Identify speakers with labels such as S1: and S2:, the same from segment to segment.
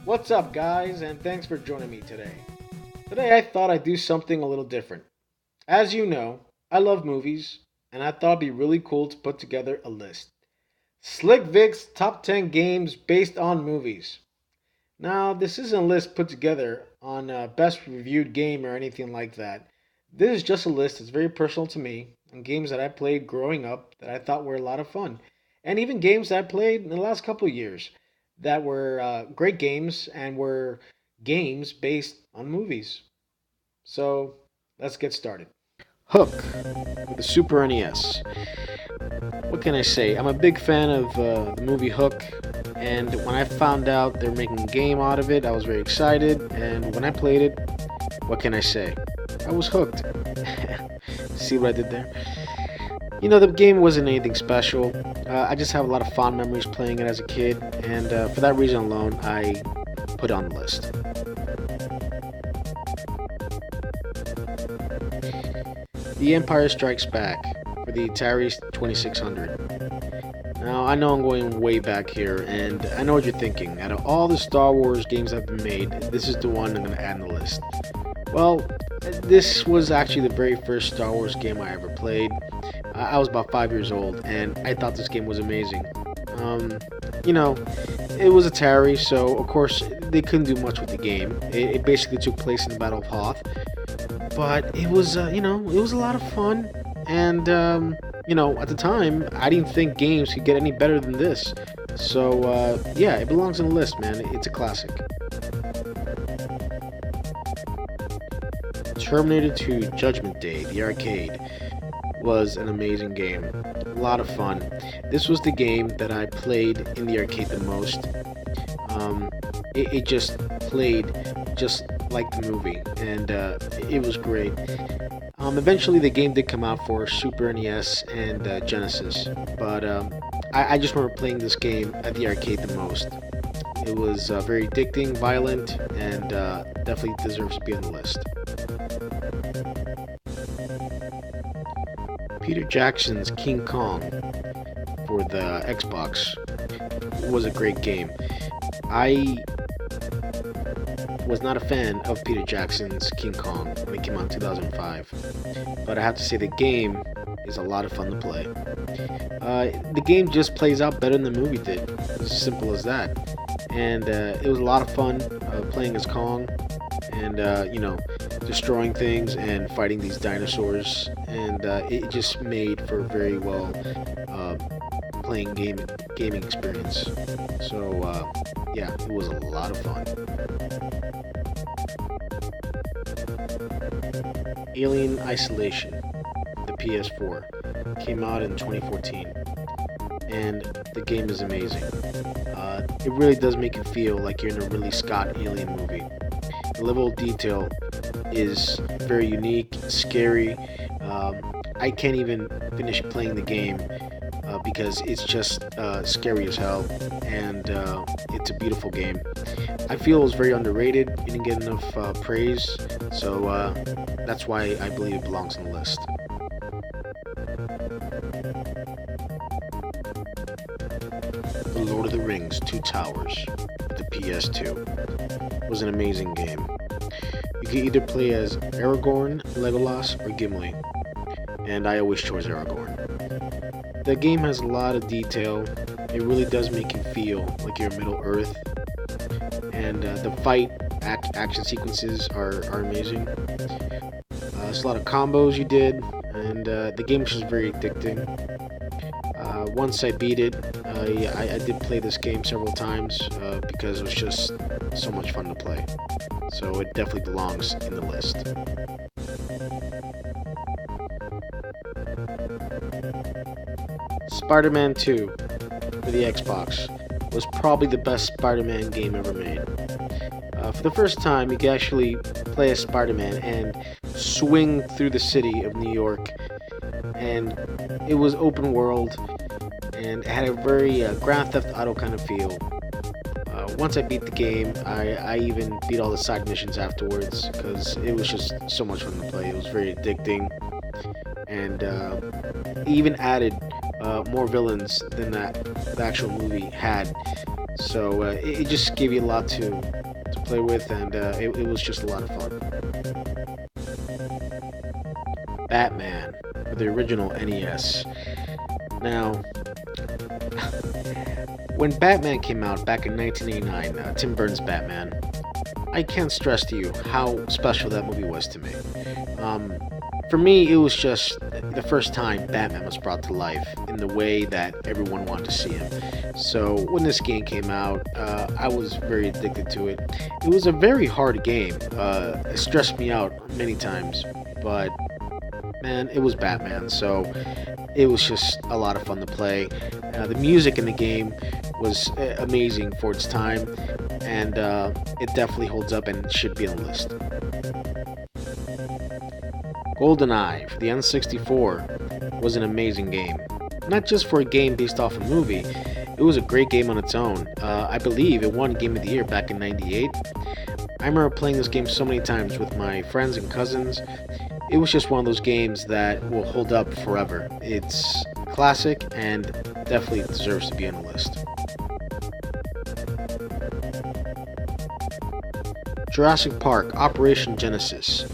S1: What's up, guys, and thanks for joining me today. Today, I thought I'd do something a little different. As you know, I love movies, and I thought it'd be really cool to put together a list. Slick Vic's top 10 games based on movies. Now, this isn't a list put together on best reviewed game or anything like that. This is just a list that's very personal to me and games that I played growing up that I thought were a lot of fun. And even games that I played in the last couple of years that were great games and were games based on movies. So, let's get started. Hook with the Super NES. What can I say? I'm a big fan of the movie Hook, and when I found out they're making a game out of it, I was very excited. And when I played it, what can I say? I was hooked. See what I did there? The game wasn't anything special. I just have a lot of fond memories playing it as a kid, and for that reason alone, I put it on the list. The Empire Strikes Back for the Atari 2600. Now, I know I'm going way back here, and I know what you're thinking. Out of all the Star Wars games that have been made, this is the one I'm going to add in the list. Well, this was actually the very first Star Wars game I ever played. I was about 5 years old, and I thought this game was amazing. Um, you know, it was Atari, so of course they couldn't do much with the game. It basically took place in the Battle of Hoth, but it was, it was a lot of fun. And at the time, I didn't think games could get any better than this. So yeah, it belongs on the list, man. It's a classic. Terminator 2 Judgment Day, the arcade, was an amazing game. A lot of fun. This was the game that I played in the arcade the most. It just played just like the movie, and it was great. Eventually, the game did come out for Super NES and Genesis, but I just remember playing this game at the arcade the most. It was very addicting, violent, and definitely deserves to be on the list. Peter Jackson's King Kong for the Xbox was a great game. I was not a fan of Peter Jackson's King Kong when it came out in 2005, but I have to say the game is a lot of fun to play. The game just plays out better than the movie did. It's as simple as that. And it was a lot of fun playing as Kong and, destroying things and fighting these dinosaurs. And it just made for a very well playing gaming experience. So, yeah, it was a lot of fun. Alien Isolation, the PS4, came out in 2014, and the game is amazing. It really does make you feel like you're in a Ridley Scott alien movie. The level of detail is very unique, scary. I can't even finish playing the game because it's just scary as hell, and it's a beautiful game. I feel it was very underrated. It didn't get enough praise, so that's why I believe it belongs on the list. The Lord of the Rings Two Towers, the PS2, was an amazing game. You could either play as Aragorn, Legolas, or Gimli, and I always chose Aragorn. The game has a lot of detail. It really does make you feel like you're in Middle Earth, and the action sequences are amazing. There's a lot of combos you did, and the game was just very addicting. Once I beat it, I did play this game several times because it was just so much fun to play. So it definitely belongs in the list. Spider-Man 2 for the Xbox was probably the best Spider-Man game ever made. For the first time, you could actually play as Spider-Man and swing through the city of New York, and it was open world, and it had a very Grand Theft Auto kind of feel. Once I beat the game, I even beat all the side missions afterwards because it was just so much fun to play. It was very addicting, and it even added more villains than the actual movie had. So it just gave you a lot to play with, and it was just a lot of fun. Batman, for the original NES. Now, when Batman came out back in 1989, Tim Burton's Batman, I can't stress to you how special that movie was to me. Um, for me, it was just the first time Batman was brought to life in the way that everyone wanted to see him. So when this game came out, I was very addicted to it. It was a very hard game. It stressed me out many times, but man, it was Batman, so it was just a lot of fun to play. The music in the game was amazing for its time, and it definitely holds up and should be on the list. GoldenEye for the N64 was an amazing game. Not just for a game based off a movie, it was a great game on its own. I believe it won Game of the Year back in '98. I remember playing this game so many times with my friends and cousins. It was just one of those games that will hold up forever. It's classic and definitely deserves to be on the list. Jurassic Park Operation Genesis.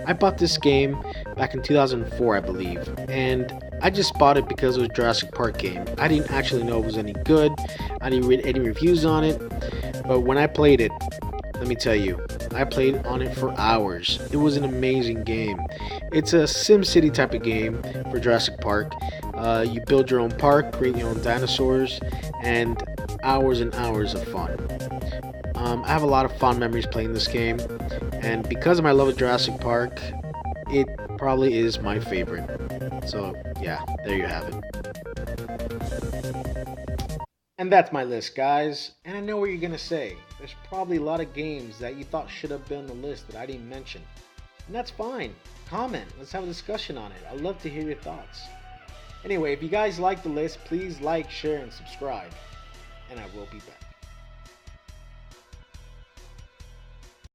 S1: I bought this game back in 2004, I believe, and I just bought it because it was a Jurassic Park game. I didn't actually know it was any good. I didn't read any reviews on it, but when I played it, let me tell you, I played on it for hours. It was an amazing game. It's a SimCity type of game for Jurassic Park. You build your own park, create your own dinosaurs, and hours of fun. I have a lot of fond memories playing this game, and because of my love of Jurassic Park, it probably is my favorite. So, yeah, there you have it. And that's my list, guys. And I know what you're gonna say. There's probably a lot of games that you thought should have been on the list that I didn't mention. And that's fine. Comment. Let's have a discussion on it. I'd love to hear your thoughts. Anyway, if you guys like the list, please like, share, and subscribe. And I will be back.